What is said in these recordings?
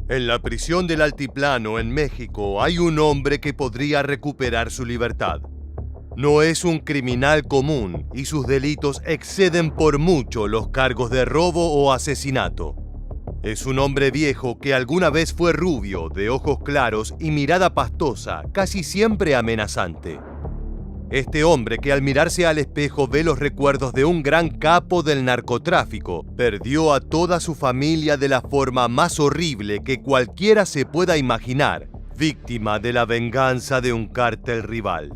En la prisión del Altiplano, en México, hay un hombre que podría recuperar su libertad. No es un criminal común y sus delitos exceden por mucho los cargos de robo o asesinato. Es un hombre viejo que alguna vez fue rubio, de ojos claros y mirada pastosa, casi siempre amenazante. Este hombre que al mirarse al espejo ve los recuerdos de un gran capo del narcotráfico, perdió a toda su familia de la forma más horrible que cualquiera se pueda imaginar, víctima de la venganza de un cártel rival.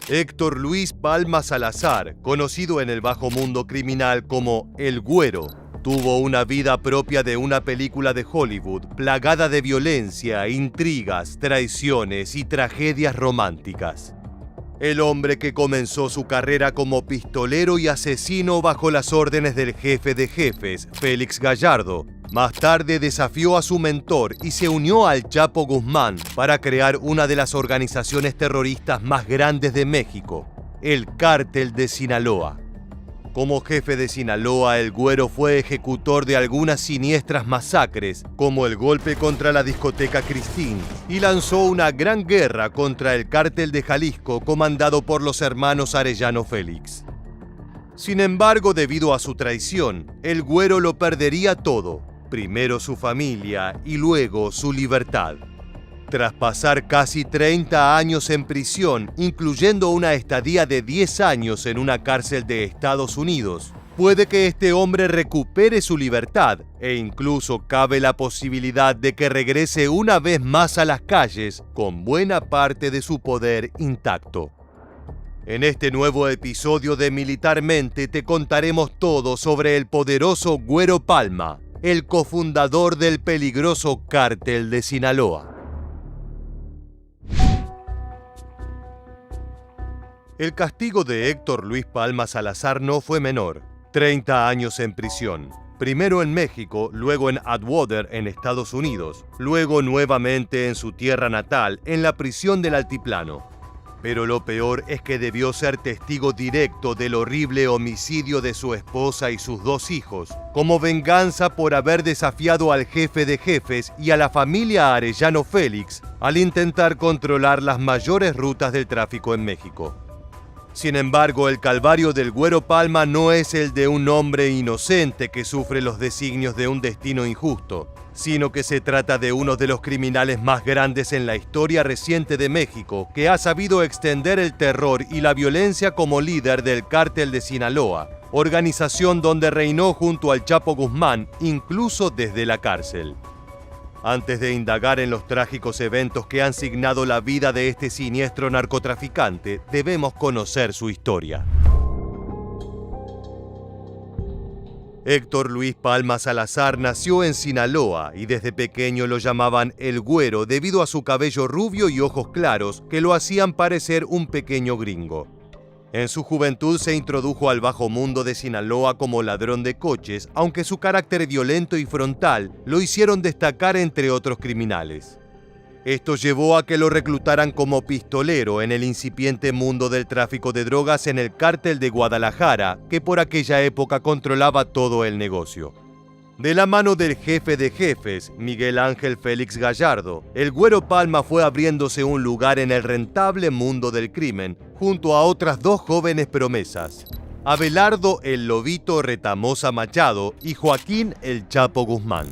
Héctor Luis Palma Salazar, conocido en el bajo mundo criminal como El Güero, tuvo una vida propia de una película de Hollywood plagada de violencia, intrigas, traiciones y tragedias románticas. El hombre que comenzó su carrera como pistolero y asesino bajo las órdenes del jefe de jefes, Félix Gallardo, más tarde desafió a su mentor y se unió al Chapo Guzmán para crear una de las organizaciones terroristas más grandes de México, el Cártel de Sinaloa. Como jefe de Sinaloa, el Güero fue ejecutor de algunas siniestras masacres, como el golpe contra la discoteca Cristín, y lanzó una gran guerra contra el Cártel de Jalisco comandado por los hermanos Arellano Félix. Sin embargo, debido a su traición, el Güero lo perdería todo, primero su familia y luego su libertad. Tras pasar casi 30 años en prisión, incluyendo una estadía de 10 años en una cárcel de Estados Unidos, puede que este hombre recupere su libertad e incluso cabe la posibilidad de que regrese una vez más a las calles con buena parte de su poder intacto. En este nuevo episodio de Militarmente te contaremos todo sobre el poderoso Güero Palma, el cofundador del peligroso Cártel de Sinaloa. El castigo de Héctor Luis Palma Salazar no fue menor. 30 años en prisión. Primero en México, luego en Atwater, en Estados Unidos, luego nuevamente en su tierra natal, en la prisión del Altiplano. Pero lo peor es que debió ser testigo directo del horrible homicidio de su esposa y sus 2 hijos, como venganza por haber desafiado al jefe de jefes y a la familia Arellano Félix al intentar controlar las mayores rutas del tráfico en México. Sin embargo, el calvario del Güero Palma no es el de un hombre inocente que sufre los designios de un destino injusto, sino que se trata de uno de los criminales más grandes en la historia reciente de México, que ha sabido extender el terror y la violencia como líder del Cártel de Sinaloa, organización donde reinó junto al Chapo Guzmán, incluso desde la cárcel. Antes de indagar en los trágicos eventos que han signado la vida de este siniestro narcotraficante, debemos conocer su historia. Héctor Luis Palma Salazar nació en Sinaloa y desde pequeño lo llamaban El Güero debido a su cabello rubio y ojos claros que lo hacían parecer un pequeño gringo. En su juventud se introdujo al bajo mundo de Sinaloa como ladrón de coches, aunque su carácter violento y frontal lo hicieron destacar entre otros criminales. Esto llevó a que lo reclutaran como pistolero en el incipiente mundo del tráfico de drogas en el Cártel de Guadalajara, que por aquella época controlaba todo el negocio. De la mano del jefe de jefes, Miguel Ángel Félix Gallardo, el Güero Palma fue abriéndose un lugar en el rentable mundo del crimen, junto a otras 2 jóvenes promesas, Abelardo el Lobito Retamosa Machado y Joaquín el Chapo Guzmán.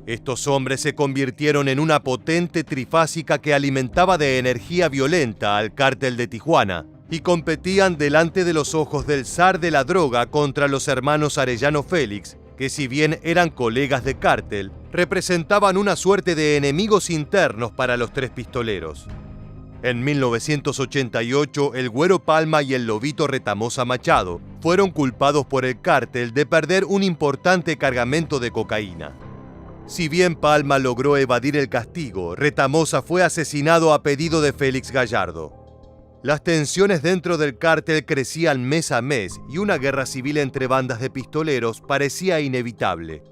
Estos hombres se convirtieron en una potente trifásica que alimentaba de energía violenta al Cártel de Tijuana y competían delante de los ojos del zar de la droga contra los hermanos Arellano Félix, que si bien eran colegas de cártel, representaban una suerte de enemigos internos para los 3 pistoleros. En 1988, el Güero Palma y el Lobito Retamosa Machado fueron culpados por el cártel de perder un importante cargamento de cocaína. Si bien Palma logró evadir el castigo, Retamosa fue asesinado a pedido de Félix Gallardo. Las tensiones dentro del cártel crecían mes a mes y una guerra civil entre bandas de pistoleros parecía inevitable.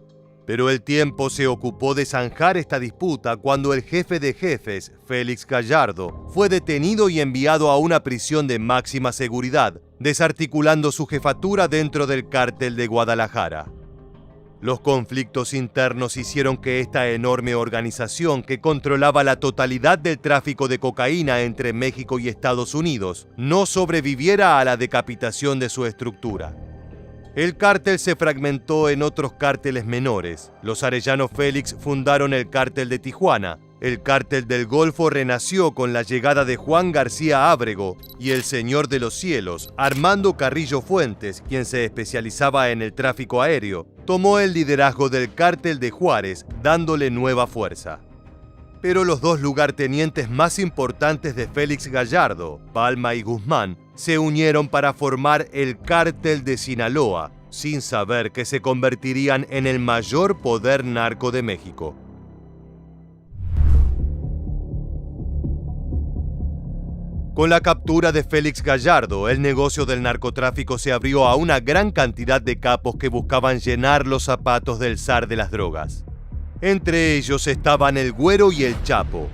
Pero el tiempo se ocupó de zanjar esta disputa cuando el jefe de jefes, Félix Gallardo, fue detenido y enviado a una prisión de máxima seguridad, desarticulando su jefatura dentro del Cártel de Guadalajara. Los conflictos internos hicieron que esta enorme organización, que controlaba la totalidad del tráfico de cocaína entre México y Estados Unidos, no sobreviviera a la decapitación de su estructura. El cártel se fragmentó en otros cárteles menores. Los Arellano Félix fundaron el cártel de Tijuana. El cártel del Golfo renació con la llegada de Juan García Ábrego y el Señor de los Cielos, Armando Carrillo Fuentes, quien se especializaba en el tráfico aéreo, tomó el liderazgo del cártel de Juárez, dándole nueva fuerza. Pero los dos lugartenientes más importantes de Félix Gallardo, Palma y Guzmán, se unieron para formar el cártel de Sinaloa, sin saber que se convertirían en el mayor poder narco de México. Con la captura de Félix Gallardo, el negocio del narcotráfico se abrió a una gran cantidad de capos que buscaban llenar los zapatos del zar de las drogas. Entre ellos estaban el Güero y el Chapo.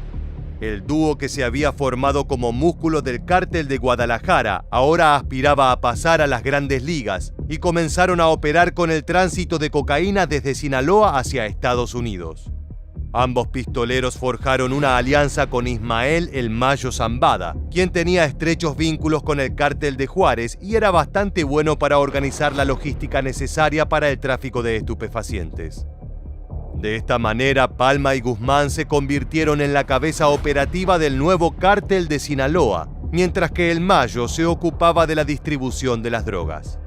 El dúo que se había formado como músculo del cártel de Guadalajara ahora aspiraba a pasar a las grandes ligas y comenzaron a operar con el tránsito de cocaína desde Sinaloa hacia Estados Unidos. Ambos pistoleros forjaron una alianza con Ismael El Mayo Zambada, quien tenía estrechos vínculos con el cártel de Juárez y era bastante bueno para organizar la logística necesaria para el tráfico de estupefacientes. De esta manera, Palma y Guzmán se convirtieron en la cabeza operativa del nuevo cártel de Sinaloa, mientras que El Mayo se ocupaba de la distribución de las drogas.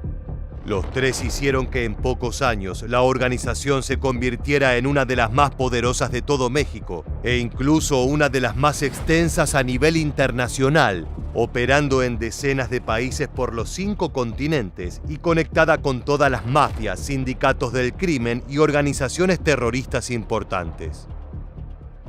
Los tres hicieron que en pocos años la organización se convirtiera en una de las más poderosas de todo México e incluso una de las más extensas a nivel internacional, operando en decenas de países por los 5 continentes y conectada con todas las mafias, sindicatos del crimen y organizaciones terroristas importantes.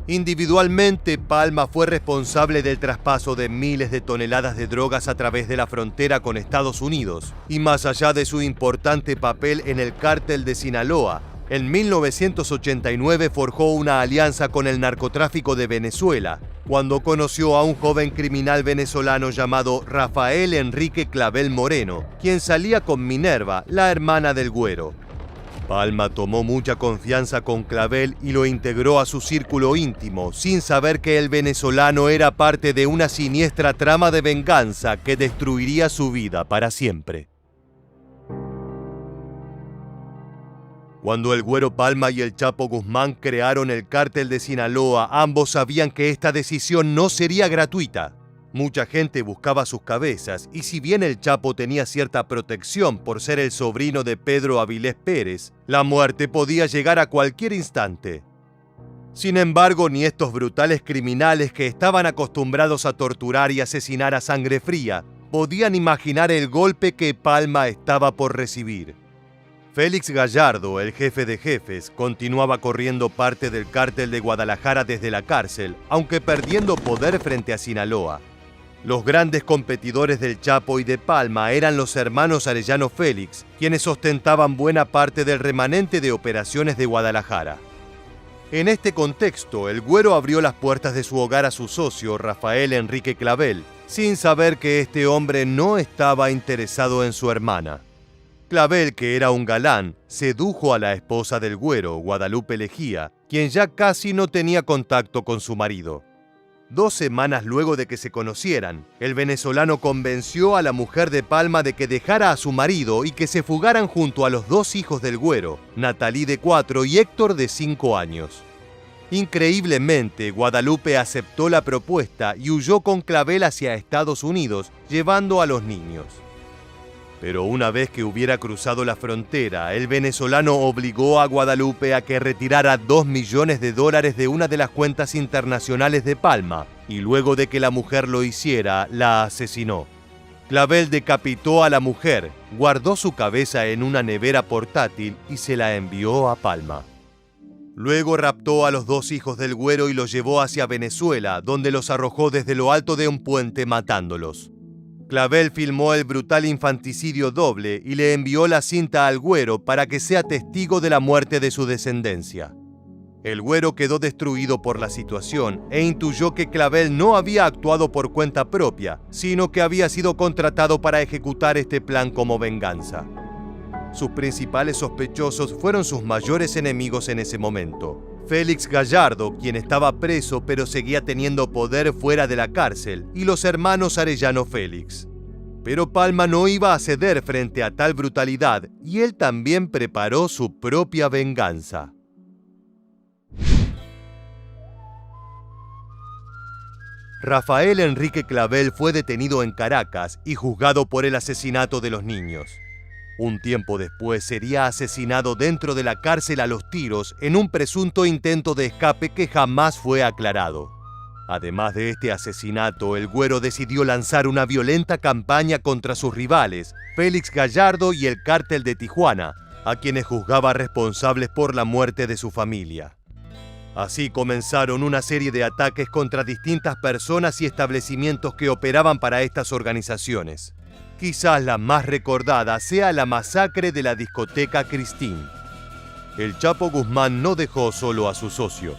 Individualmente, Palma fue responsable del traspaso de miles de toneladas de drogas a través de la frontera con Estados Unidos, y más allá de su importante papel en el cártel de Sinaloa, en 1989 forjó una alianza con el narcotráfico de Venezuela, cuando conoció a un joven criminal venezolano llamado Rafael Enrique Clavel Moreno, quien salía con Minerva, la hermana del Güero. Palma tomó mucha confianza con Clavel y lo integró a su círculo íntimo, sin saber que el venezolano era parte de una siniestra trama de venganza que destruiría su vida para siempre. Cuando el Güero Palma y el Chapo Guzmán crearon el cártel de Sinaloa, ambos sabían que esta decisión no sería gratuita. Mucha gente buscaba sus cabezas, y si bien el Chapo tenía cierta protección por ser el sobrino de Pedro Avilés Pérez, la muerte podía llegar a cualquier instante. Sin embargo, ni estos brutales criminales que estaban acostumbrados a torturar y asesinar a sangre fría, podían imaginar el golpe que Palma estaba por recibir. Félix Gallardo, el jefe de jefes, continuaba corriendo parte del cártel de Guadalajara desde la cárcel, aunque perdiendo poder frente a Sinaloa. Los grandes competidores del Chapo y de Palma eran los hermanos Arellano Félix, quienes ostentaban buena parte del remanente de operaciones de Guadalajara. En este contexto, el Güero abrió las puertas de su hogar a su socio, Rafael Enrique Clavel, sin saber que este hombre no estaba interesado en su hermana. Clavel, que era un galán, sedujo a la esposa del Güero, Guadalupe Lejía, quien ya casi no tenía contacto con su marido. 2 semanas luego de que se conocieran, el venezolano convenció a la mujer de Palma de que dejara a su marido y que se fugaran junto a los 2 hijos del Güero, Natalí de 4 y Héctor de 5 años. Increíblemente, Guadalupe aceptó la propuesta y huyó con Clavel hacia Estados Unidos, llevando a los niños. Pero una vez que hubiera cruzado la frontera, el venezolano obligó a Guadalupe a que retirara $2 millones de una de las cuentas internacionales de Palma, y luego de que la mujer lo hiciera, la asesinó. Clavel decapitó a la mujer, guardó su cabeza en una nevera portátil y se la envió a Palma. Luego raptó a los 2 hijos del Güero y los llevó hacia Venezuela, donde los arrojó desde lo alto de un puente matándolos. Clavel filmó el brutal infanticidio doble y le envió la cinta al Güero para que sea testigo de la muerte de su descendencia. El Güero quedó destruido por la situación e intuyó que Clavel no había actuado por cuenta propia, sino que había sido contratado para ejecutar este plan como venganza. Sus principales sospechosos fueron sus mayores enemigos en ese momento. Félix Gallardo, quien estaba preso pero seguía teniendo poder fuera de la cárcel, y los hermanos Arellano Félix. Pero Palma no iba a ceder frente a tal brutalidad, y él también preparó su propia venganza. Rafael Enrique Clavel fue detenido en Caracas y juzgado por el asesinato de los niños. Un tiempo después sería asesinado dentro de la cárcel a los tiros en un presunto intento de escape que jamás fue aclarado. Además de este asesinato, el Güero decidió lanzar una violenta campaña contra sus rivales, Félix Gallardo y el Cártel de Tijuana, a quienes juzgaba responsables por la muerte de su familia. Así comenzaron una serie de ataques contra distintas personas y establecimientos que operaban para estas organizaciones. Quizás la más recordada sea la masacre de la discoteca Cristín. El Chapo Guzmán no dejó solo a su socio.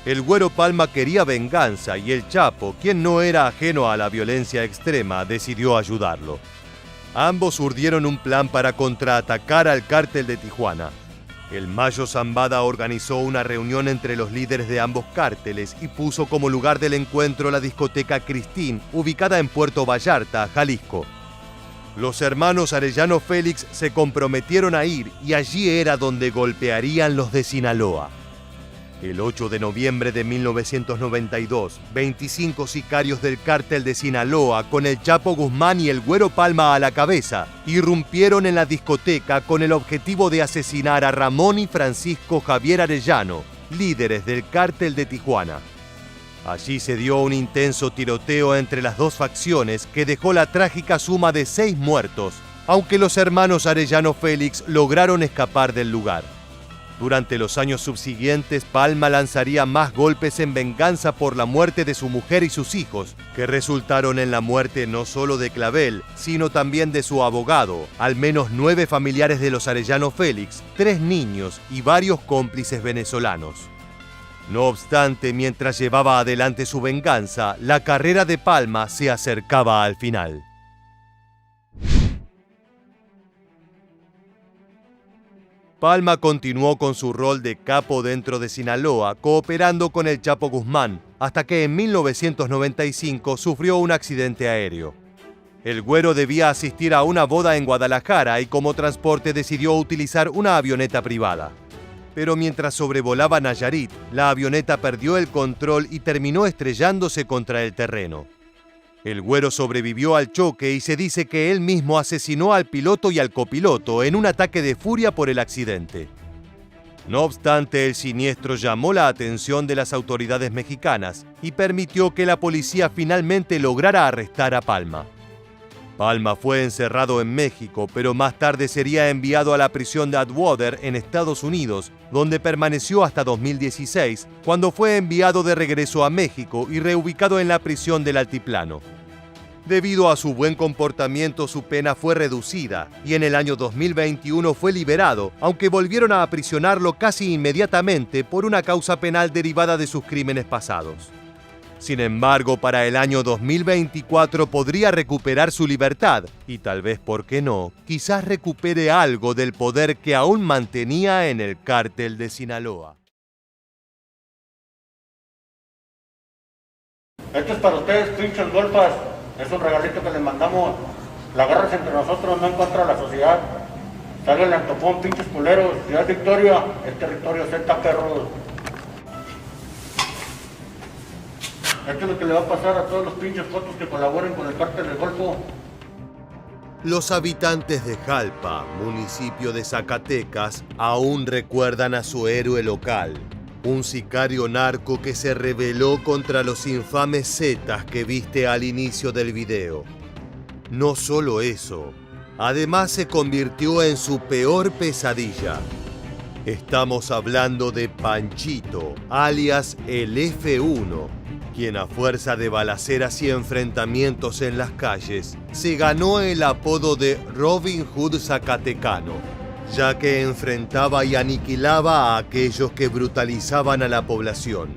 El Güero Palma quería venganza y el Chapo, quien no era ajeno a la violencia extrema, decidió ayudarlo. Ambos urdieron un plan para contraatacar al Cártel de Tijuana. El Mayo Zambada organizó una reunión entre los líderes de ambos cárteles y puso como lugar del encuentro la discoteca Cristín, ubicada en Puerto Vallarta, Jalisco. Los hermanos Arellano Félix se comprometieron a ir y allí era donde golpearían los de Sinaloa. El 8 de noviembre de 1992, 25 sicarios del Cártel de Sinaloa, con el Chapo Guzmán y el Güero Palma a la cabeza, irrumpieron en la discoteca con el objetivo de asesinar a Ramón y Francisco Javier Arellano, líderes del Cártel de Tijuana. Allí se dio un intenso tiroteo entre las dos facciones que dejó la trágica suma de 6 muertos, aunque los hermanos Arellano Félix lograron escapar del lugar. Durante los años subsiguientes, Palma lanzaría más golpes en venganza por la muerte de su mujer y sus hijos, que resultaron en la muerte no solo de Clavel, sino también de su abogado, al menos 9 familiares de los Arellano Félix, 3 niños y varios cómplices venezolanos. No obstante, mientras llevaba adelante su venganza, la carrera de Palma se acercaba al final. Palma continuó con su rol de capo dentro de Sinaloa, cooperando con el Chapo Guzmán, hasta que en 1995 sufrió un accidente aéreo. El Güero debía asistir a una boda en Guadalajara y como transporte decidió utilizar una avioneta privada. Pero mientras sobrevolaba Nayarit, la avioneta perdió el control y terminó estrellándose contra el terreno. El Güero sobrevivió al choque y se dice que él mismo asesinó al piloto y al copiloto en un ataque de furia por el accidente. No obstante, el siniestro llamó la atención de las autoridades mexicanas y permitió que la policía finalmente lograra arrestar a Palma. Palma fue encerrado en México, pero más tarde sería enviado a la prisión de Atwater en Estados Unidos, donde permaneció hasta 2016, cuando fue enviado de regreso a México y reubicado en la prisión del Altiplano. Debido a su buen comportamiento, su pena fue reducida y en el año 2021 fue liberado, aunque volvieron a aprisionarlo casi inmediatamente por una causa penal derivada de sus crímenes pasados. Sin embargo, para el año 2024 podría recuperar su libertad y tal vez, ¿por qué no?, quizás recupere algo del poder que aún mantenía en el Cártel de Sinaloa. Esto es para ustedes, pinches golfas. Es un regalito que les mandamos. La guerra es entre nosotros, no en contra de la sociedad. Sale el antopón, pinches culeros. Ciudad Victoria, es territorio Z, perros. Esto es lo que le va a pasar a todos los pinches fotos que colaboren con el Cártel del Golfo. Los habitantes de Jalpa, municipio de Zacatecas, aún recuerdan a su héroe local, un sicario narco que se rebeló contra los infames Zetas que viste al inicio del video. No solo eso, además se convirtió en su peor pesadilla. Estamos hablando de Panchito, alias el F1, quien a fuerza de balaceras y enfrentamientos en las calles, se ganó el apodo de Robin Hood zacatecano, ya que enfrentaba y aniquilaba a aquellos que brutalizaban a la población.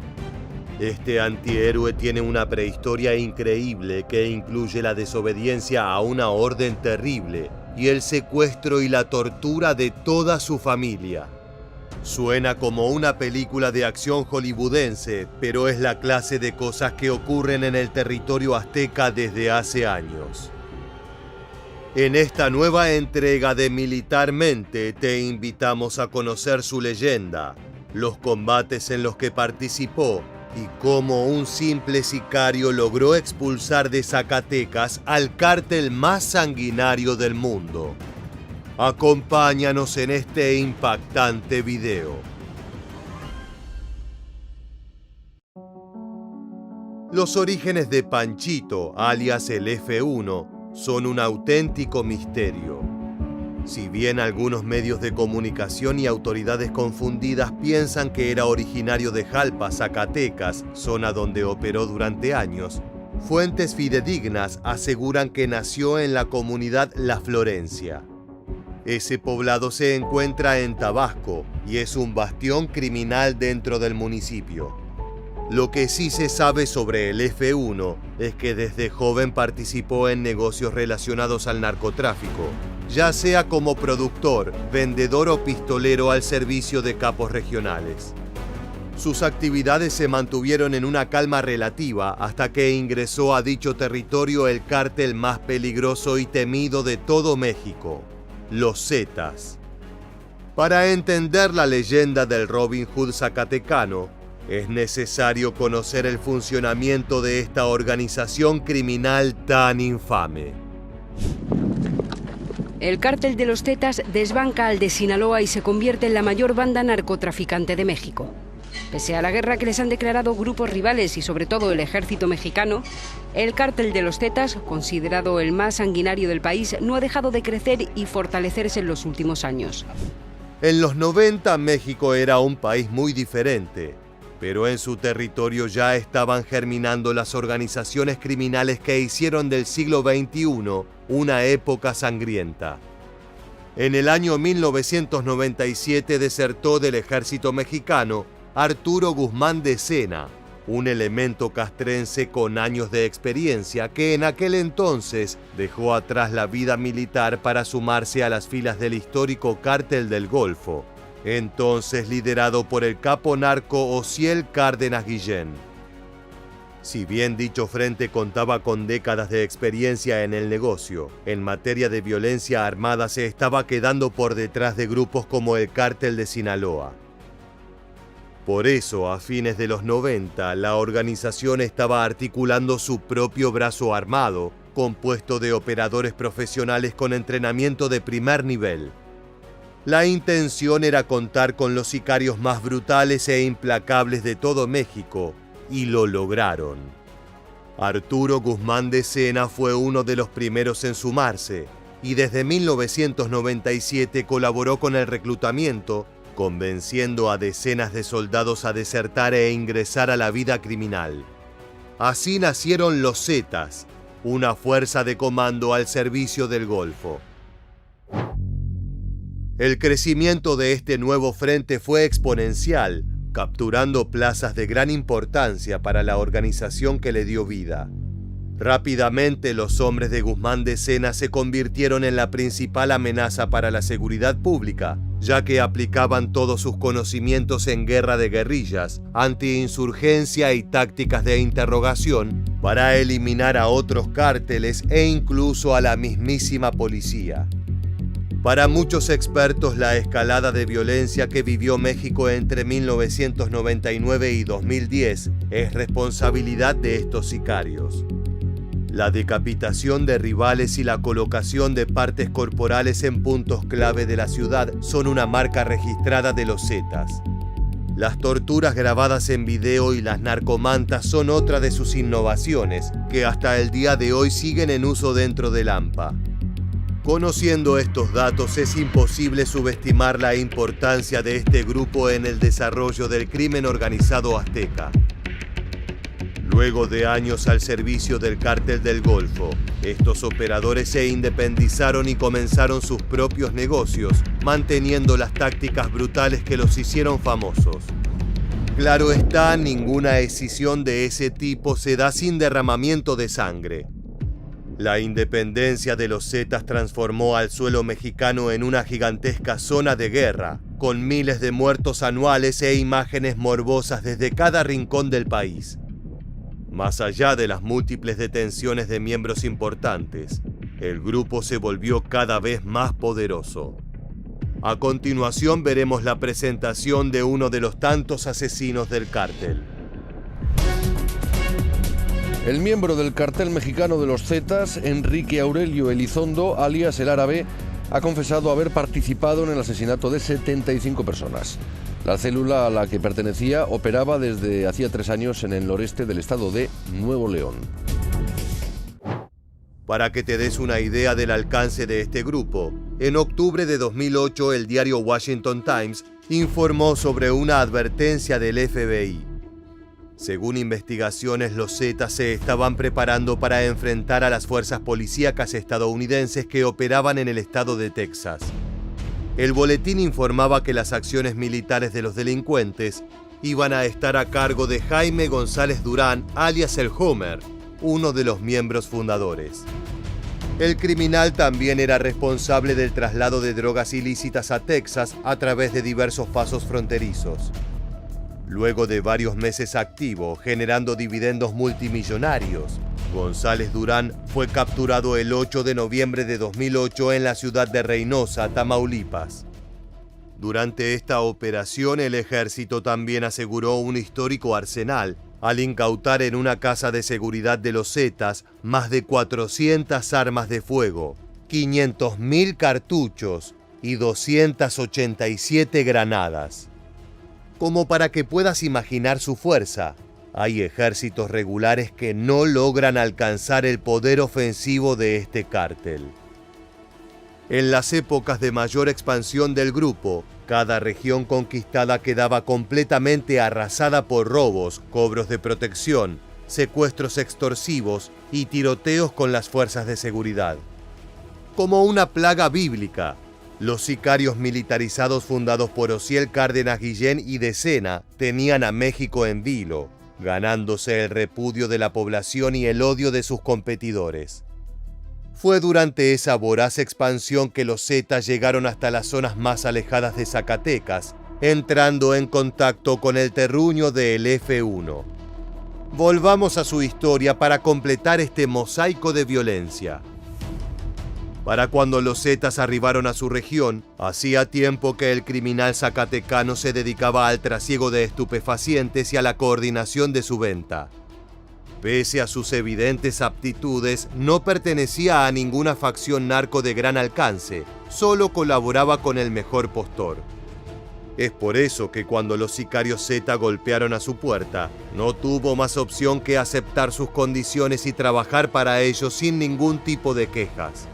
Este antihéroe tiene una prehistoria increíble que incluye la desobediencia a una orden terrible, y el secuestro y la tortura de toda su familia. Suena como una película de acción hollywoodense, pero es la clase de cosas que ocurren en el territorio azteca desde hace años. En esta nueva entrega de Militarmente te invitamos a conocer su leyenda, los combates en los que participó y cómo un simple sicario logró expulsar de Zacatecas al cártel más sanguinario del mundo. Acompáñanos en este impactante video. Los orígenes de Panchito, alias el F1, son un auténtico misterio. Si bien algunos medios de comunicación y autoridades confundidas piensan que era originario de Jalpa, Zacatecas, zona donde operó durante años, fuentes fidedignas aseguran que nació en la comunidad La Florencia. Ese poblado se encuentra en Tabasco y es un bastión criminal dentro del municipio. Lo que sí se sabe sobre el F1 es que desde joven participó en negocios relacionados al narcotráfico, ya sea como productor, vendedor o pistolero al servicio de capos regionales. Sus actividades se mantuvieron en una calma relativa hasta que ingresó a dicho territorio el cártel más peligroso y temido de todo México, los Zetas. Para entender la leyenda del Robin Hood zacatecano, es necesario conocer el funcionamiento de esta organización criminal tan infame. El cártel de los Zetas desbanca al de Sinaloa y se convierte en la mayor banda narcotraficante de México. Pese a la guerra que les han declarado grupos rivales y sobre todo el ejército mexicano, el cártel de los Zetas, considerado el más sanguinario del país, no ha dejado de crecer y fortalecerse en los últimos años. En los 90 México era un país muy diferente, pero en su territorio ya estaban germinando las organizaciones criminales que hicieron del siglo XXI una época sangrienta. En el año 1997 desertó del ejército mexicano Arturo Guzmán de Sena, un elemento castrense con años de experiencia que en aquel entonces dejó atrás la vida militar para sumarse a las filas del histórico Cártel del Golfo, entonces liderado por el capo narco Osiel Cárdenas Guillén. Si bien dicho frente contaba con décadas de experiencia en el negocio, en materia de violencia armada se estaba quedando por detrás de grupos como el Cártel de Sinaloa. Por eso, a fines de los 90, la organización estaba articulando su propio brazo armado, compuesto de operadores profesionales con entrenamiento de primer nivel. La intención era contar con los sicarios más brutales e implacables de todo México, y lo lograron. Arturo Guzmán de Sena fue uno de los primeros en sumarse, y desde 1997 colaboró con el reclutamiento, convenciendo a decenas de soldados a desertar e ingresar a la vida criminal. Así nacieron los Zetas, una fuerza de comando al servicio del Golfo. El crecimiento de este nuevo frente fue exponencial, capturando plazas de gran importancia para la organización que le dio vida. Rápidamente los hombres de Guzmán de Sena se convirtieron en la principal amenaza para la seguridad pública, ya que aplicaban todos sus conocimientos en guerra de guerrillas, antiinsurgencia y tácticas de interrogación para eliminar a otros cárteles e incluso a la mismísima policía. Para muchos expertos, la escalada de violencia que vivió México entre 1999 y 2010 es responsabilidad de estos sicarios. La decapitación de rivales y la colocación de partes corporales en puntos clave de la ciudad son una marca registrada de los Zetas. Las torturas grabadas en video y las narcomantas son otra de sus innovaciones, que hasta el día de hoy siguen en uso dentro del AMPA. Conociendo estos datos, es imposible subestimar la importancia de este grupo en el desarrollo del crimen organizado azteca. Luego de años al servicio del Cártel del Golfo, estos operadores se independizaron y comenzaron sus propios negocios, manteniendo las tácticas brutales que los hicieron famosos. Claro está, ninguna escisión de ese tipo se da sin derramamiento de sangre. La independencia de los Zetas transformó al suelo mexicano en una gigantesca zona de guerra, con miles de muertos anuales e imágenes morbosas desde cada rincón del país. Más allá de las múltiples detenciones de miembros importantes, el grupo se volvió cada vez más poderoso. A continuación veremos la presentación de uno de los tantos asesinos del cártel. El miembro del cartel mexicano de los Zetas, Enrique Aurelio Elizondo, alias El Árabe, ha confesado haber participado en el asesinato de 75 personas. La célula a la que pertenecía operaba desde hacía 3 años en el noreste del estado de Nuevo León. Para que te des una idea del alcance de este grupo, en octubre de 2008 el diario Washington Times informó sobre una advertencia del FBI. Según investigaciones, los Zetas se estaban preparando para enfrentar a las fuerzas policíacas estadounidenses que operaban en el estado de Texas. El boletín informaba que las acciones militares de los delincuentes iban a estar a cargo de Jaime González Durán, alias el Homer, uno de los miembros fundadores. El criminal también era responsable del traslado de drogas ilícitas a Texas a través de diversos pasos fronterizos. Luego de varios meses activo, generando dividendos multimillonarios, González Durán fue capturado el 8 de noviembre de 2008 en la ciudad de Reynosa, Tamaulipas. Durante esta operación, el ejército también aseguró un histórico arsenal, al incautar en una casa de seguridad de los Zetas más de 400 armas de fuego, 500.000 cartuchos y 287 granadas. Como para que puedas imaginar su fuerza, hay ejércitos regulares que no logran alcanzar el poder ofensivo de este cártel. En las épocas de mayor expansión del grupo, cada región conquistada quedaba completamente arrasada por robos, cobros de protección, secuestros extorsivos y tiroteos con las fuerzas de seguridad. Como una plaga bíblica, los sicarios militarizados fundados por Osiel Cárdenas Guillén y de Sena tenían a México en vilo, ganándose el repudio de la población y el odio de sus competidores. Fue durante esa voraz expansión que los Zetas llegaron hasta las zonas más alejadas de Zacatecas, entrando en contacto con el terruño del F1. Volvamos a su historia para completar este mosaico de violencia. Para cuando los Zetas arribaron a su región, hacía tiempo que el criminal zacatecano se dedicaba al trasiego de estupefacientes y a la coordinación de su venta. Pese a sus evidentes aptitudes, no pertenecía a ninguna facción narco de gran alcance, solo colaboraba con el mejor postor. Es por eso que cuando los sicarios Zeta golpearon a su puerta, no tuvo más opción que aceptar sus condiciones y trabajar para ellos sin ningún tipo de quejas.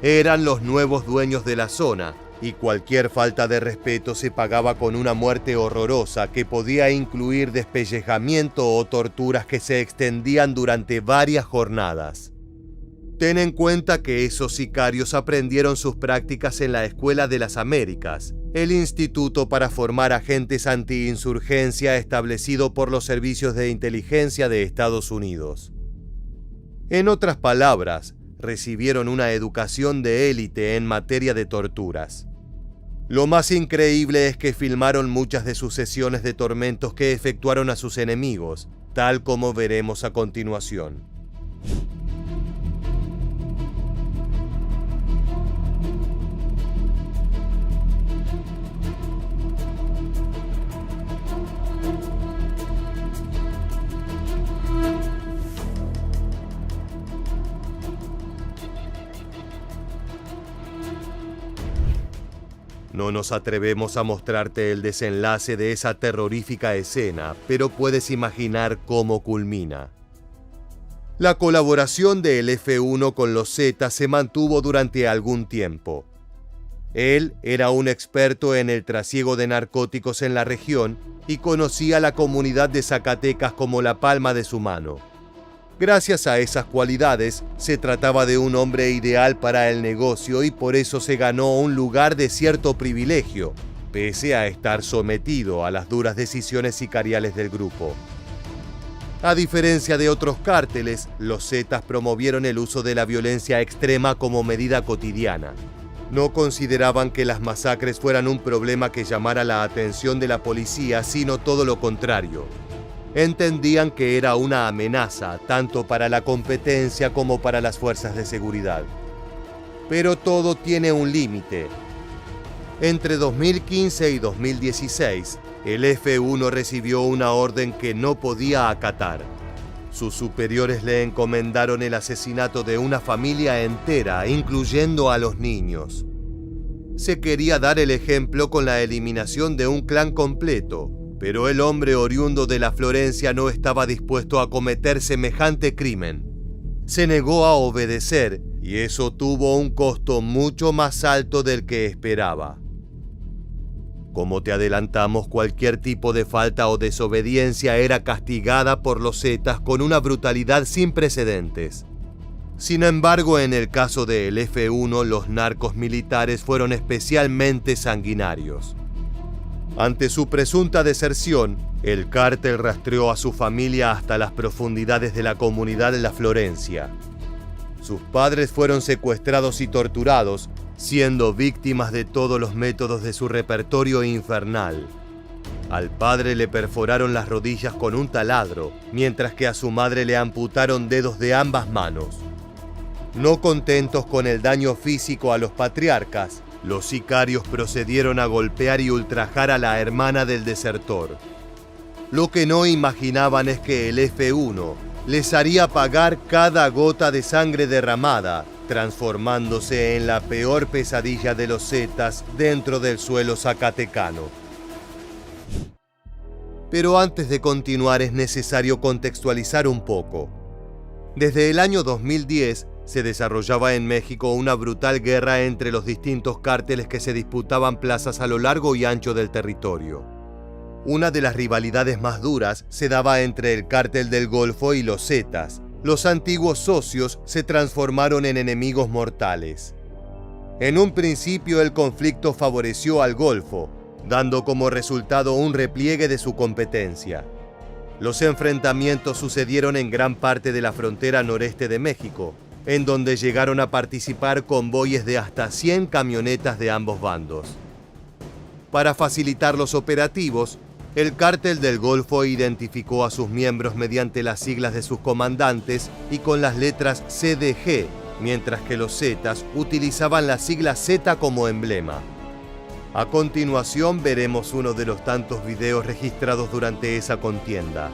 Eran los nuevos dueños de la zona, y cualquier falta de respeto se pagaba con una muerte horrorosa que podía incluir despellejamiento o torturas que se extendían durante varias jornadas. Ten en cuenta que esos sicarios aprendieron sus prácticas en la Escuela de las Américas, el instituto para formar agentes antiinsurgencia establecido por los servicios de inteligencia de Estados Unidos. En otras palabras, recibieron una educación de élite en materia de torturas. Lo más increíble es que filmaron muchas de sus sesiones de tormentos que efectuaron a sus enemigos, tal como veremos a continuación. No nos atrevemos a mostrarte el desenlace de esa terrorífica escena, pero puedes imaginar cómo culmina. La colaboración del F1 con los Zetas se mantuvo durante algún tiempo. Él era un experto en el trasiego de narcóticos en la región y conocía la comunidad de Zacatecas como la palma de su mano. Gracias a esas cualidades, se trataba de un hombre ideal para el negocio y por eso se ganó un lugar de cierto privilegio, pese a estar sometido a las duras decisiones sicariales del grupo. A diferencia de otros cárteles, los Zetas promovieron el uso de la violencia extrema como medida cotidiana. No consideraban que las masacres fueran un problema que llamara la atención de la policía, sino todo lo contrario. Entendían que era una amenaza tanto para la competencia como para las fuerzas de seguridad. Pero todo tiene un límite. Entre 2015 y 2016, el F1 recibió una orden que no podía acatar. Sus superiores le encomendaron el asesinato de una familia entera, incluyendo a los niños. Se quería dar el ejemplo con la eliminación de un clan completo, pero el hombre oriundo de la Florencia no estaba dispuesto a cometer semejante crimen. Se negó a obedecer y eso tuvo un costo mucho más alto del que esperaba. Como te adelantamos, cualquier tipo de falta o desobediencia era castigada por los Zetas con una brutalidad sin precedentes. Sin embargo, en el caso del F1, los narcos militares fueron especialmente sanguinarios. Ante su presunta deserción, el cártel rastreó a su familia hasta las profundidades de la comunidad de La Florencia. Sus padres fueron secuestrados y torturados, siendo víctimas de todos los métodos de su repertorio infernal. Al padre le perforaron las rodillas con un taladro, mientras que a su madre le amputaron dedos de ambas manos. No contentos con el daño físico a los patriarcas, los sicarios procedieron a golpear y ultrajar a la hermana del desertor. Lo que no imaginaban es que el F1 les haría pagar cada gota de sangre derramada, transformándose en la peor pesadilla de los Zetas dentro del suelo zacatecano. Pero antes de continuar es necesario contextualizar un poco. Desde el año 2010 se desarrollaba en México una brutal guerra entre los distintos cárteles que se disputaban plazas a lo largo y ancho del territorio. Una de las rivalidades más duras se daba entre el cártel del Golfo y los Zetas. Los antiguos socios se transformaron en enemigos mortales. En un principio el conflicto favoreció al Golfo, dando como resultado un repliegue de su competencia. Los enfrentamientos sucedieron en gran parte de la frontera noreste de México, en donde llegaron a participar convoyes de hasta 100 camionetas de ambos bandos. Para facilitar los operativos, el cártel del Golfo identificó a sus miembros mediante las siglas de sus comandantes y con las letras CDG, mientras que los Zetas utilizaban la sigla Z como emblema. A continuación veremos uno de los tantos videos registrados durante esa contienda.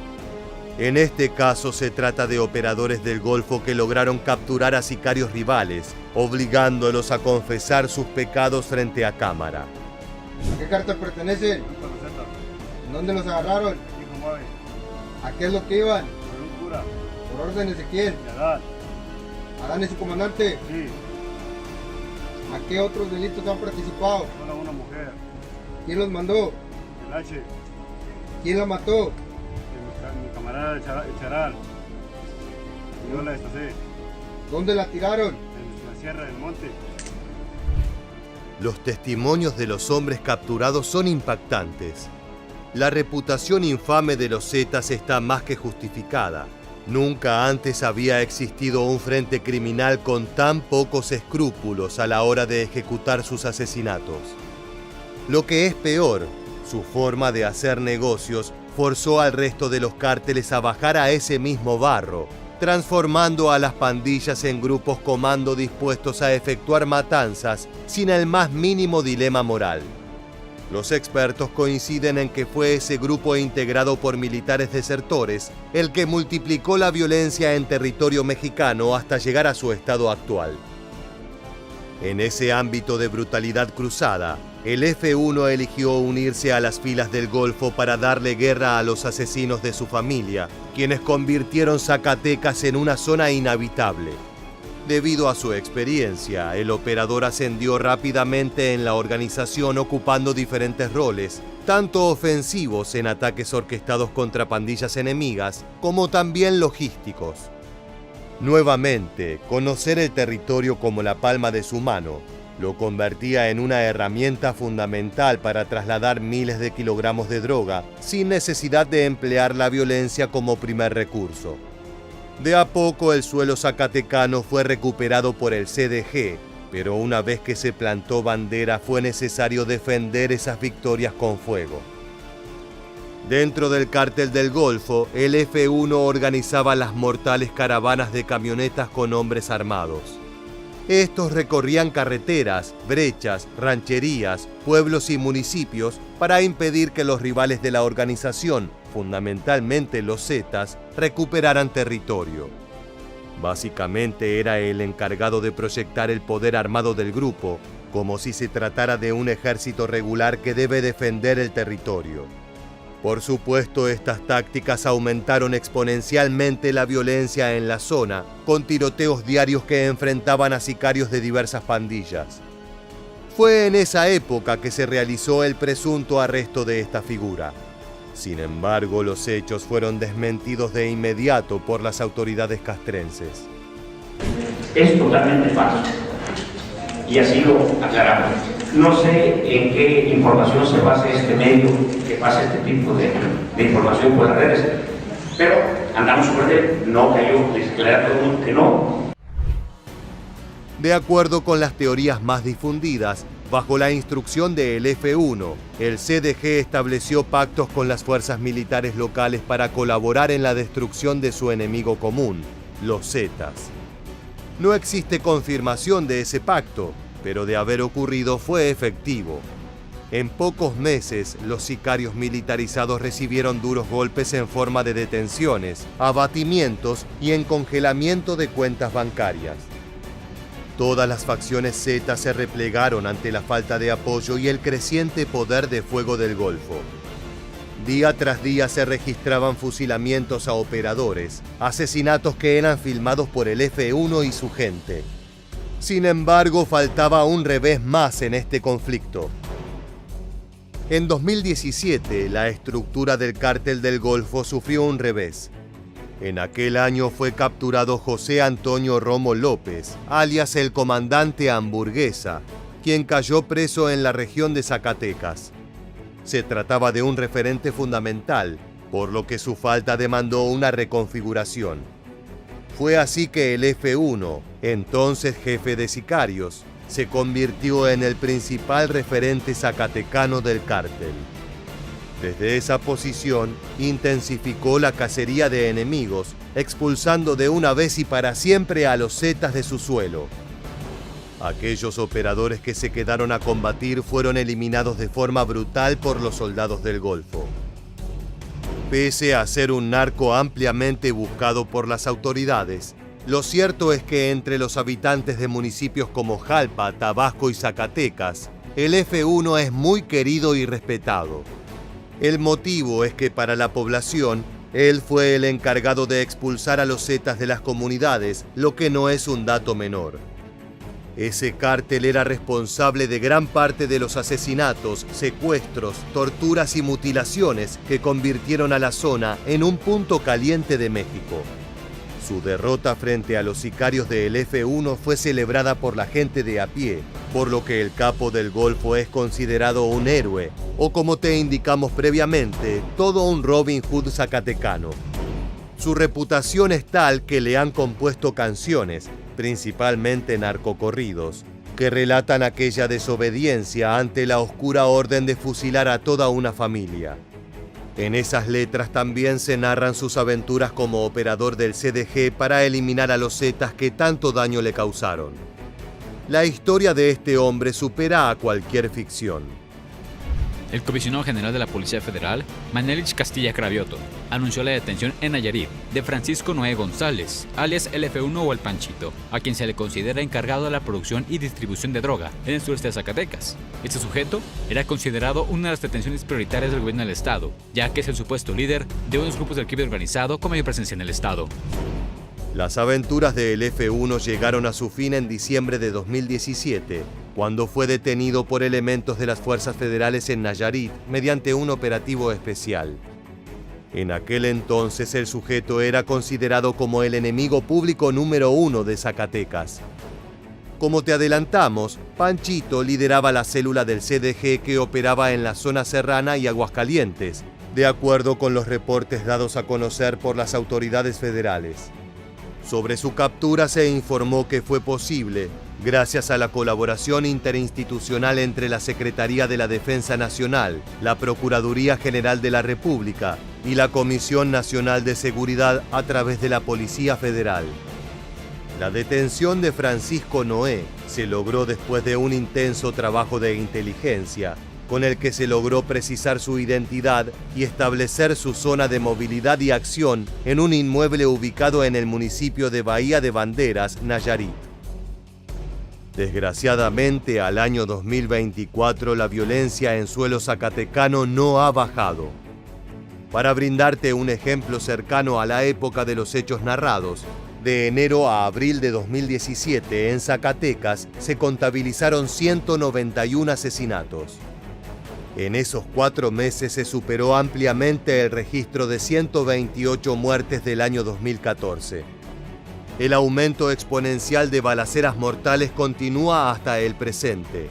En este caso se trata de operadores del Golfo que lograron capturar a sicarios rivales, obligándolos a confesar sus pecados frente a cámara. ¿A qué cártel pertenecen? ¿Dónde los agarraron? ¿A qué es lo que iban? Por un cura. ¿Por órdenes de quién? De Adán. ¿Adán es su comandante? Sí. ¿A qué otros delitos han participado? Solo una mujer. ¿Quién los mandó? El H. ¿Quién la mató? Mi camarada el Charal. Yo la destacé. ¿Dónde la tiraron? En la sierra del monte. Los testimonios de los hombres capturados son impactantes. La reputación infame de los Zetas está más que justificada. Nunca antes había existido un frente criminal con tan pocos escrúpulos a la hora de ejecutar sus asesinatos. Lo que es peor, su forma de hacer negocios forzó al resto de los cárteles a bajar a ese mismo barro, transformando a las pandillas en grupos comando dispuestos a efectuar matanzas sin el más mínimo dilema moral. Los expertos coinciden en que fue ese grupo integrado por militares desertores el que multiplicó la violencia en territorio mexicano hasta llegar a su estado actual. En ese ámbito de brutalidad cruzada, el F1 eligió unirse a las filas del Golfo para darle guerra a los asesinos de su familia, quienes convirtieron Zacatecas en una zona inhabitable. Debido a su experiencia, el operador ascendió rápidamente en la organización ocupando diferentes roles, tanto ofensivos en ataques orquestados contra pandillas enemigas, como también logísticos. Nuevamente, conocer el territorio como la palma de su mano, lo convertía en una herramienta fundamental para trasladar miles de kilogramos de droga sin necesidad de emplear la violencia como primer recurso. De a poco el suelo zacatecano fue recuperado por el CDG, pero una vez que se plantó bandera fue necesario defender esas victorias con fuego. Dentro del Cártel del Golfo, el F1 organizaba las mortales caravanas de camionetas con hombres armados. Estos recorrían carreteras, brechas, rancherías, pueblos y municipios para impedir que los rivales de la organización, fundamentalmente los Zetas, recuperaran territorio. Básicamente era el encargado de proyectar el poder armado del grupo, como si se tratara de un ejército regular que debe defender el territorio. Por supuesto, estas tácticas aumentaron exponencialmente la violencia en la zona, con tiroteos diarios que enfrentaban a sicarios de diversas pandillas. Fue en esa época que se realizó el presunto arresto de esta figura. Sin embargo, los hechos fueron desmentidos de inmediato por las autoridades castrenses. Es totalmente falso. Y así lo aclaramos. No sé en qué información se basa este medio que pasa este tipo de información por las redes, pero andamos sobre él, no cayó, les aclaré a todo el mundo que no. De acuerdo con las teorías más difundidas, bajo la instrucción del F1, el CDG estableció pactos con las fuerzas militares locales para colaborar en la destrucción de su enemigo común, los Zetas. No existe confirmación de ese pacto, pero de haber ocurrido fue efectivo. En pocos meses, los sicarios militarizados recibieron duros golpes en forma de detenciones, abatimientos y encongelamiento de cuentas bancarias. Todas las facciones Zeta se replegaron ante la falta de apoyo y el creciente poder de fuego del Golfo. Día tras día se registraban fusilamientos a operadores, asesinatos que eran filmados por el F1 y su gente. Sin embargo, faltaba un revés más en este conflicto. En 2017, la estructura del Cártel del Golfo sufrió un revés. En aquel año fue capturado José Antonio Romo López, alias el comandante Hamburguesa, quien cayó preso en la región de Zacatecas. Se trataba de un referente fundamental, por lo que su falta demandó una reconfiguración. Fue así que el F1, entonces jefe de sicarios, se convirtió en el principal referente zacatecano del cártel. Desde esa posición, intensificó la cacería de enemigos, expulsando de una vez y para siempre a los Zetas de su suelo. Aquellos operadores que se quedaron a combatir fueron eliminados de forma brutal por los soldados del Golfo. Pese a ser un narco ampliamente buscado por las autoridades, lo cierto es que entre los habitantes de municipios como Jalpa, Tabasco y Zacatecas, el F1 es muy querido y respetado. El motivo es que para la población, él fue el encargado de expulsar a los Zetas de las comunidades, lo que no es un dato menor. Ese cártel era responsable de gran parte de los asesinatos, secuestros, torturas y mutilaciones que convirtieron a la zona en un punto caliente de México. Su derrota frente a los sicarios del F1 fue celebrada por la gente de a pie, por lo que el capo del Golfo es considerado un héroe, o como te indicamos previamente, todo un Robin Hood zacatecano. Su reputación es tal que le han compuesto canciones, principalmente narcocorridos, que relatan aquella desobediencia ante la oscura orden de fusilar a toda una familia. En esas letras también se narran sus aventuras como operador del CDG para eliminar a los Zetas que tanto daño le causaron. La historia de este hombre supera a cualquier ficción. El comisionado general de la Policía Federal, Manelich Castilla Cravioto, anunció la detención en Nayarit de Francisco Noé González, alias el F1 o el Panchito, a quien se le considera encargado de la producción y distribución de droga en el sureste de Zacatecas. Este sujeto era considerado una de las detenciones prioritarias del gobierno del estado, ya que es el supuesto líder de unos grupos del crimen organizado con mayor presencia en el estado. Las aventuras del F1 llegaron a su fin en diciembre de 2017, cuando fue detenido por elementos de las fuerzas federales en Nayarit mediante un operativo especial. En aquel entonces el sujeto era considerado como el enemigo público número 1 de Zacatecas. Como te adelantamos, Panchito lideraba la célula del CDG que operaba en la zona serrana y Aguascalientes, de acuerdo con los reportes dados a conocer por las autoridades federales. Sobre su captura se informó que fue posible gracias a la colaboración interinstitucional entre la Secretaría de la Defensa Nacional, la Procuraduría General de la República y la Comisión Nacional de Seguridad a través de la Policía Federal. La detención de Francisco Noé se logró después de un intenso trabajo de inteligencia, con el que se logró precisar su identidad y establecer su zona de movilidad y acción en un inmueble ubicado en el municipio de Bahía de Banderas, Nayarit. Desgraciadamente, al año 2024 la violencia en suelo zacatecano no ha bajado. Para brindarte un ejemplo cercano a la época de los hechos narrados, de enero a abril de 2017 en Zacatecas se contabilizaron 191 asesinatos. En esos 4 meses se superó ampliamente el registro de 128 muertes del año 2014. El aumento exponencial de balaceras mortales continúa hasta el presente.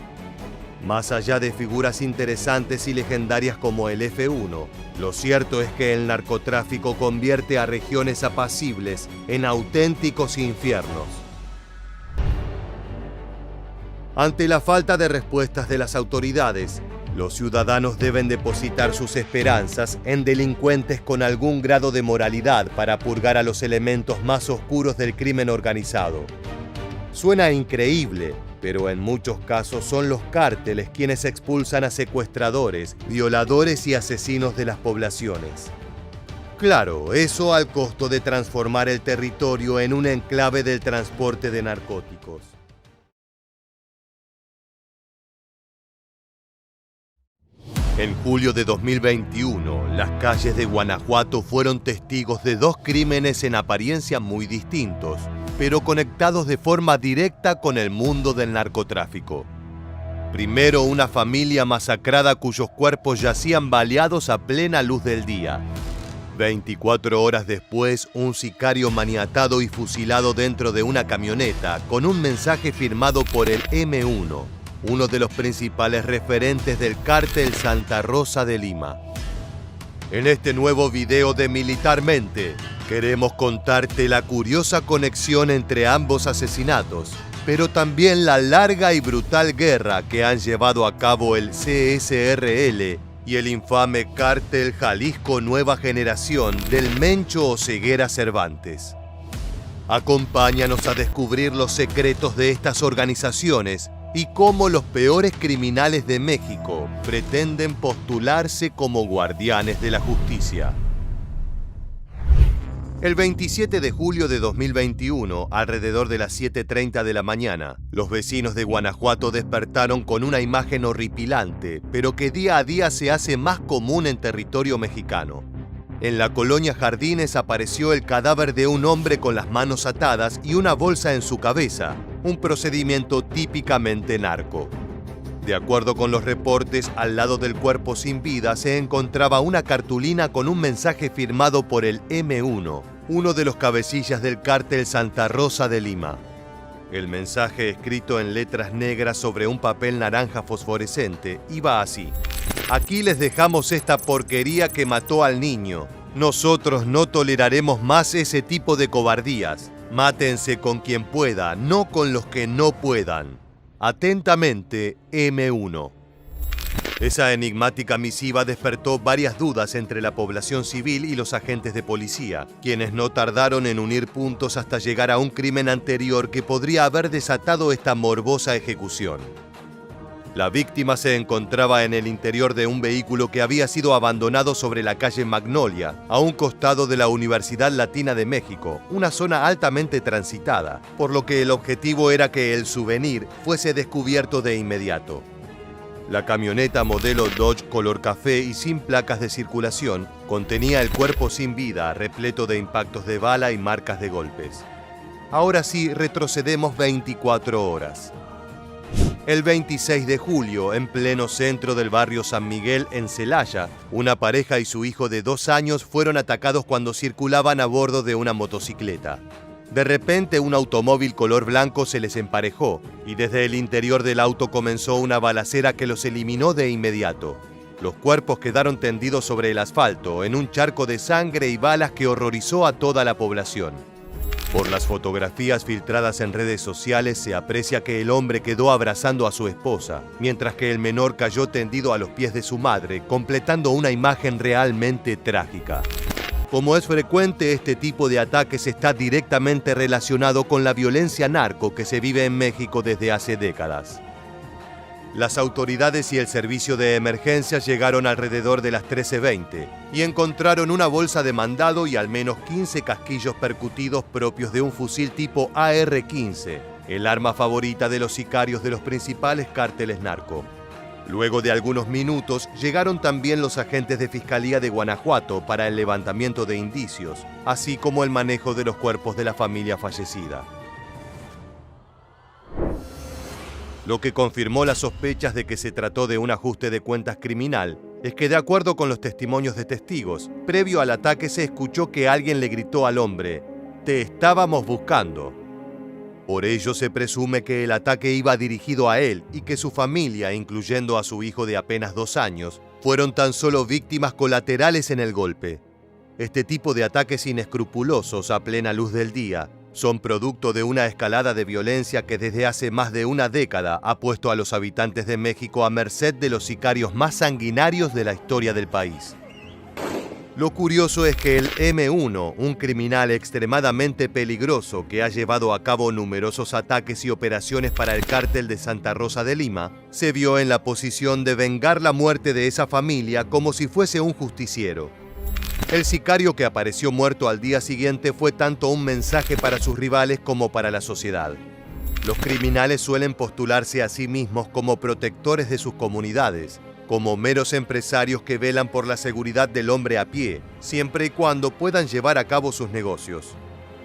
Más allá de figuras interesantes y legendarias como el F1, lo cierto es que el narcotráfico convierte a regiones apacibles en auténticos infiernos. Ante la falta de respuestas de las autoridades, los ciudadanos deben depositar sus esperanzas en delincuentes con algún grado de moralidad para purgar a los elementos más oscuros del crimen organizado. Suena increíble, pero en muchos casos son los cárteles quienes expulsan a secuestradores, violadores y asesinos de las poblaciones. Claro, eso al costo de transformar el territorio en un enclave del transporte de narcóticos. En julio de 2021, las calles de Guanajuato fueron testigos de 2 crímenes en apariencia muy distintos, pero conectados de forma directa con el mundo del narcotráfico. Primero, una familia masacrada cuyos cuerpos yacían baleados a plena luz del día. 24 horas después, un sicario maniatado y fusilado dentro de una camioneta con un mensaje firmado por el M1. Uno de los principales referentes del cártel Santa Rosa de Lima. En este nuevo video de Militarmente, queremos contarte la curiosa conexión entre ambos asesinatos, pero también la larga y brutal guerra que han llevado a cabo el CSRL y el infame cártel Jalisco Nueva Generación del Mencho Oseguera Cervantes. Acompáñanos a descubrir los secretos de estas organizaciones y cómo los peores criminales de México pretenden postularse como guardianes de la justicia. El 27 de julio de 2021, alrededor de las 7:30 de la mañana, los vecinos de Guanajuato despertaron con una imagen horripilante, pero que día a día se hace más común en territorio mexicano. En la colonia Jardines apareció el cadáver de un hombre con las manos atadas y una bolsa en su cabeza, un procedimiento típicamente narco. De acuerdo con los reportes, al lado del cuerpo sin vida se encontraba una cartulina con un mensaje firmado por el M1, uno de los cabecillas del cártel Santa Rosa de Lima. El mensaje, escrito en letras negras sobre un papel naranja fosforescente, iba así: aquí les dejamos esta porquería que mató al niño. Nosotros no toleraremos más ese tipo de cobardías. Mátense con quien pueda, no con los que no puedan. Atentamente, M1. Esa enigmática misiva despertó varias dudas entre la población civil y los agentes de policía, quienes no tardaron en unir puntos hasta llegar a un crimen anterior que podría haber desatado esta morbosa ejecución. La víctima se encontraba en el interior de un vehículo que había sido abandonado sobre la calle Magnolia, a un costado de la Universidad Latina de México, una zona altamente transitada, por lo que el objetivo era que el souvenir fuese descubierto de inmediato. La camioneta modelo Dodge color café y sin placas de circulación contenía el cuerpo sin vida, repleto de impactos de bala y marcas de golpes. Ahora sí, retrocedemos 24 horas. El 26 de julio, en pleno centro del barrio San Miguel, en Celaya, una pareja y su hijo de 2 años fueron atacados cuando circulaban a bordo de una motocicleta. De repente un automóvil color blanco se les emparejó y desde el interior del auto comenzó una balacera que los eliminó de inmediato. Los cuerpos quedaron tendidos sobre el asfalto en un charco de sangre y balas que horrorizó a toda la población. Por las fotografías filtradas en redes sociales se aprecia que el hombre quedó abrazando a su esposa, mientras que el menor cayó tendido a los pies de su madre, completando una imagen realmente trágica. Como es frecuente, este tipo de ataques está directamente relacionado con la violencia narco que se vive en México desde hace décadas. Las autoridades y el servicio de emergencia llegaron alrededor de las 13:20 y encontraron una bolsa de mandado y al menos 15 casquillos percutidos propios de un fusil tipo AR-15, el arma favorita de los sicarios de los principales cárteles narco. Luego de algunos minutos llegaron también los agentes de Fiscalía de Guanajuato para el levantamiento de indicios, así como el manejo de los cuerpos de la familia fallecida. Lo que confirmó las sospechas de que se trató de un ajuste de cuentas criminal es que, de acuerdo con los testimonios de testigos, previo al ataque se escuchó que alguien le gritó al hombre: «Te estábamos buscando». Por ello se presume que el ataque iba dirigido a él y que su familia, incluyendo a su hijo de apenas 2 años, fueron tan solo víctimas colaterales en el golpe. Este tipo de ataques inescrupulosos a plena luz del día son producto de una escalada de violencia que desde hace más de una década ha puesto a los habitantes de México a merced de los sicarios más sanguinarios de la historia del país. Lo curioso es que el M1, un criminal extremadamente peligroso que ha llevado a cabo numerosos ataques y operaciones para el cártel de Santa Rosa de Lima, se vio en la posición de vengar la muerte de esa familia como si fuese un justiciero. El sicario que apareció muerto al día siguiente fue tanto un mensaje para sus rivales como para la sociedad. Los criminales suelen postularse a sí mismos como protectores de sus comunidades, como meros empresarios que velan por la seguridad del hombre a pie, siempre y cuando puedan llevar a cabo sus negocios.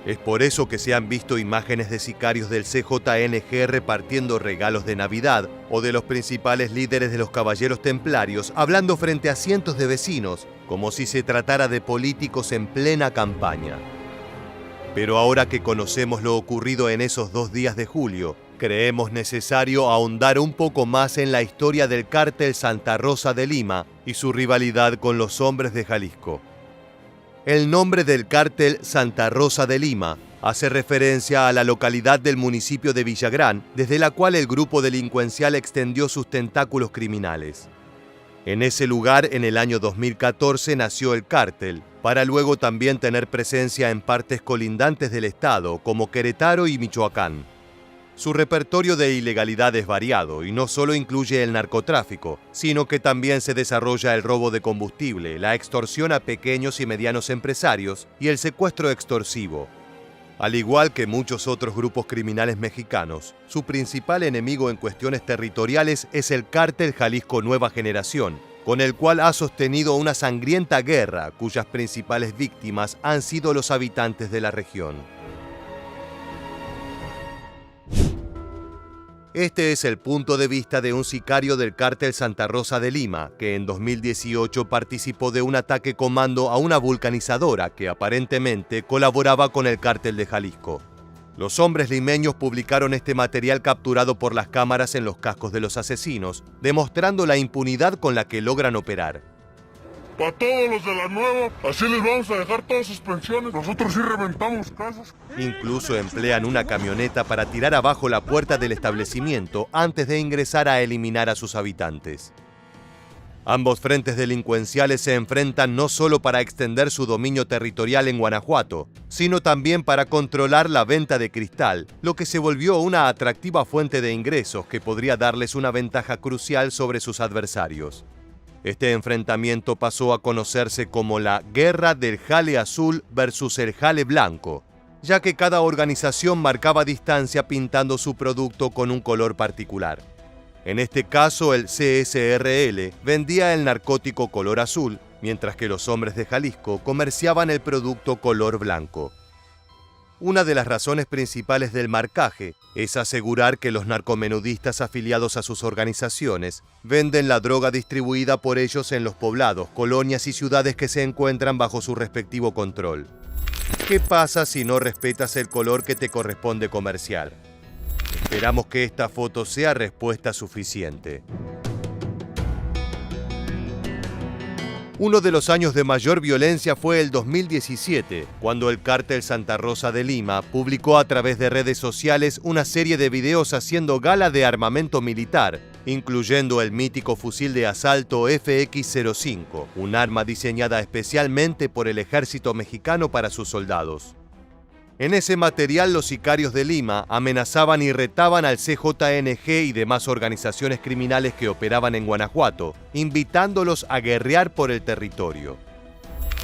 Es por eso que se han visto imágenes de sicarios del CJNG repartiendo regalos de Navidad o de los principales líderes de los caballeros templarios hablando frente a cientos de vecinos, como si se tratara de políticos en plena campaña. Pero ahora que conocemos lo ocurrido en esos 2 días de julio, creemos necesario ahondar un poco más en la historia del cártel Santa Rosa de Lima y su rivalidad con los Hombres de Jalisco. El nombre del cártel Santa Rosa de Lima hace referencia a la localidad del municipio de Villagrán, desde la cual el grupo delincuencial extendió sus tentáculos criminales. En ese lugar, en el año 2014, nació el cártel, para luego también tener presencia en partes colindantes del estado, como Querétaro y Michoacán. Su repertorio de ilegalidad es variado y no solo incluye el narcotráfico, sino que también se desarrolla el robo de combustible, la extorsión a pequeños y medianos empresarios y el secuestro extorsivo. Al igual que muchos otros grupos criminales mexicanos, su principal enemigo en cuestiones territoriales es el cártel Jalisco Nueva Generación, con el cual ha sostenido una sangrienta guerra cuyas principales víctimas han sido los habitantes de la región. Este es el punto de vista de un sicario del cártel Santa Rosa de Lima, que en 2018 participó de un ataque comando a una vulcanizadora que aparentemente colaboraba con el cártel de Jalisco. Los hombres limeños publicaron este material capturado por las cámaras en los cascos de los asesinos, demostrando la impunidad con la que logran operar. Para todos los de la nueva, así les vamos a dejar todas sus pensiones. Nosotros sí reventamos casas. Incluso emplean una camioneta para tirar abajo la puerta del establecimiento antes de ingresar a eliminar a sus habitantes. Ambos frentes delincuenciales se enfrentan no solo para extender su dominio territorial en Guanajuato, sino también para controlar la venta de cristal, lo que se volvió una atractiva fuente de ingresos que podría darles una ventaja crucial sobre sus adversarios. Este enfrentamiento pasó a conocerse como la Guerra del Jale Azul versus el Jale Blanco, ya que cada organización marcaba distancia pintando su producto con un color particular. En este caso, el CSRL vendía el narcótico color azul, mientras que los Hombres de Jalisco comerciaban el producto color blanco. Una de las razones principales del marcaje es asegurar que los narcomenudistas afiliados a sus organizaciones venden la droga distribuida por ellos en los poblados, colonias y ciudades que se encuentran bajo su respectivo control. ¿Qué pasa si no respetas el color que te corresponde comercial? Esperamos que esta foto sea respuesta suficiente. Uno de los años de mayor violencia fue el 2017, cuando el cártel Santa Rosa de Lima publicó a través de redes sociales una serie de videos haciendo gala de armamento militar, incluyendo el mítico fusil de asalto FX-05, un arma diseñada especialmente por el ejército mexicano para sus soldados. En ese material, los sicarios de Lima amenazaban y retaban al CJNG y demás organizaciones criminales que operaban en Guanajuato, invitándolos a guerrear por el territorio.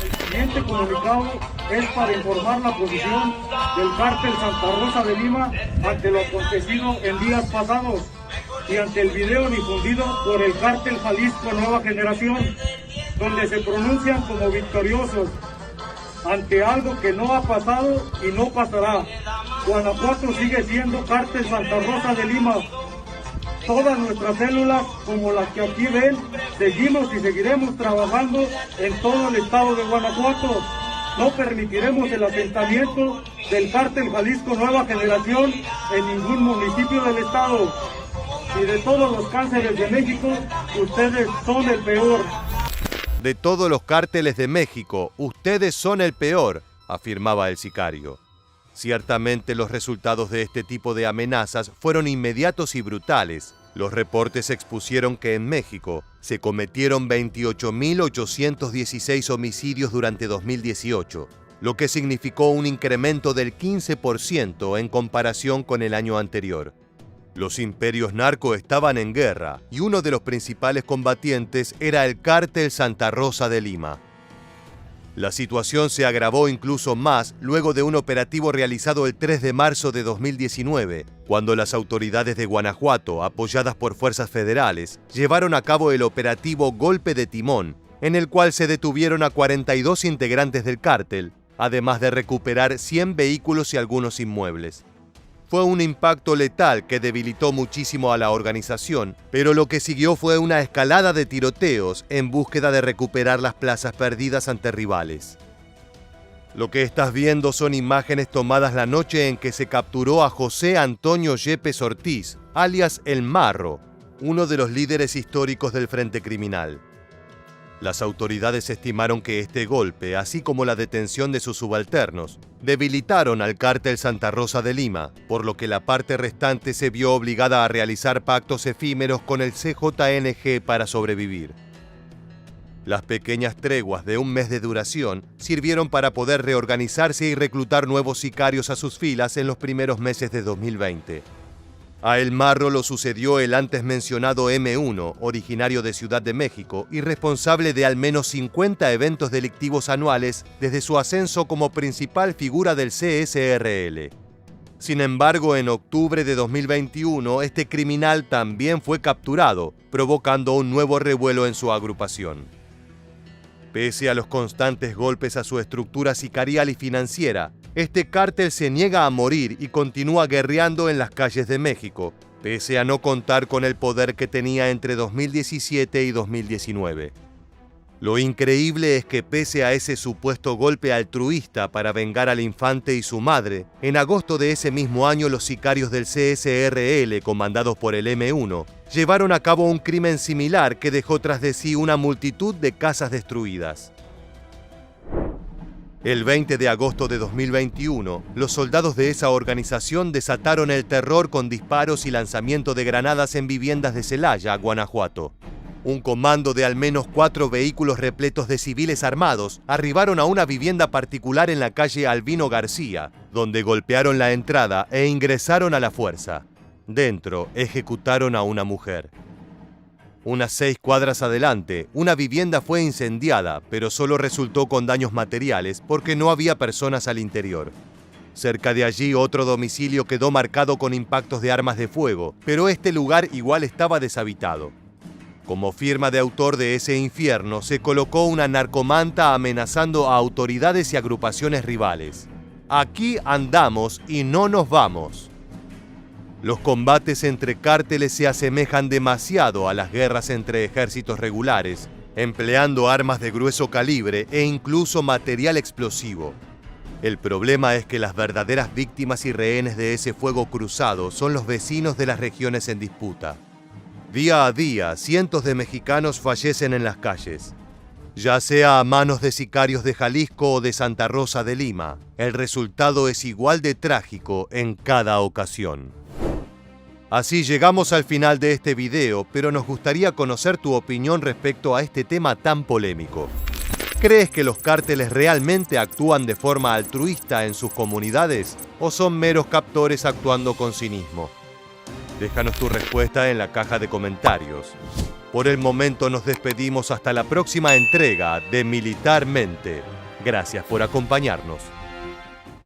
El siguiente comunicado es para informar la posición del cártel Santa Rosa de Lima ante lo acontecido en días pasados y ante el video difundido por el cártel Jalisco Nueva Generación, donde se pronuncian como victoriosos ante algo que no ha pasado y no pasará. Guanajuato sigue siendo cártel Santa Rosa de Lima. Todas nuestras células, como las que aquí ven, seguimos y seguiremos trabajando en todo el estado de Guanajuato. No permitiremos el asentamiento del cártel Jalisco Nueva Generación en ningún municipio del estado. Y de todos los cárteles de México, ustedes son el peor. De todos los cárteles de México, ustedes son el peor, afirmaba el sicario. Ciertamente los resultados de este tipo de amenazas fueron inmediatos y brutales. Los reportes expusieron que en México se cometieron 28.816 homicidios durante 2018, lo que significó un incremento del 15% en comparación con el año anterior. Los imperios narco estaban en guerra y uno de los principales combatientes era el cártel Santa Rosa de Lima. La situación se agravó incluso más luego de un operativo realizado el 3 de marzo de 2019, cuando las autoridades de Guanajuato, apoyadas por fuerzas federales, llevaron a cabo el operativo Golpe de Timón, en el cual se detuvieron a 42 integrantes del cártel, además de recuperar 100 vehículos y algunos inmuebles. Fue un impacto letal que debilitó muchísimo a la organización, pero lo que siguió fue una escalada de tiroteos en búsqueda de recuperar las plazas perdidas ante rivales. Lo que estás viendo son imágenes tomadas la noche en que se capturó a José Antonio Yepes Ortiz, alias El Marro, uno de los líderes históricos del Frente Criminal. Las autoridades estimaron que este golpe, así como la detención de sus subalternos, debilitaron al cártel Santa Rosa de Lima, por lo que la parte restante se vio obligada a realizar pactos efímeros con el CJNG para sobrevivir. Las pequeñas treguas de un mes de duración sirvieron para poder reorganizarse y reclutar nuevos sicarios a sus filas en los primeros meses de 2020. A El Marro lo sucedió el antes mencionado M1, originario de Ciudad de México y responsable de al menos 50 eventos delictivos anuales desde su ascenso como principal figura del CSRL. Sin embargo, en octubre de 2021, este criminal también fue capturado, provocando un nuevo revuelo en su agrupación. Pese a los constantes golpes a su estructura sicarial y financiera, este cártel se niega a morir y continúa guerreando en las calles de México, pese a no contar con el poder que tenía entre 2017 y 2019. Lo increíble es que pese a ese supuesto golpe altruista para vengar al infante y su madre, en agosto de ese mismo año los sicarios del CSRL, comandados por el M1, llevaron a cabo un crimen similar que dejó tras de sí una multitud de casas destruidas. El 20 de agosto de 2021, los soldados de esa organización desataron el terror con disparos y lanzamiento de granadas en viviendas de Celaya, Guanajuato. Un comando de al menos 4 vehículos repletos de civiles armados arribaron a una vivienda particular en la calle Albino García, donde golpearon la entrada e ingresaron a la fuerza. Dentro, ejecutaron a una mujer. Unas 6 cuadras adelante, una vivienda fue incendiada, pero solo resultó con daños materiales porque no había personas al interior. Cerca de allí, otro domicilio quedó marcado con impactos de armas de fuego, pero este lugar igual estaba deshabitado. Como firma de autor de ese infierno, se colocó una narcomanta amenazando a autoridades y agrupaciones rivales. Aquí andamos y no nos vamos. Los combates entre cárteles se asemejan demasiado a las guerras entre ejércitos regulares, empleando armas de grueso calibre e incluso material explosivo. El problema es que las verdaderas víctimas y rehenes de ese fuego cruzado son los vecinos de las regiones en disputa. Día a día, cientos de mexicanos fallecen en las calles, ya sea a manos de sicarios de Jalisco o de Santa Rosa de Lima. El resultado es igual de trágico en cada ocasión. Así llegamos al final de este video, pero nos gustaría conocer tu opinión respecto a este tema tan polémico. ¿Crees que los cárteles realmente actúan de forma altruista en sus comunidades o son meros captores actuando con cinismo? Déjanos tu respuesta en la caja de comentarios. Por el momento nos despedimos hasta la próxima entrega de Militarmente. Gracias por acompañarnos.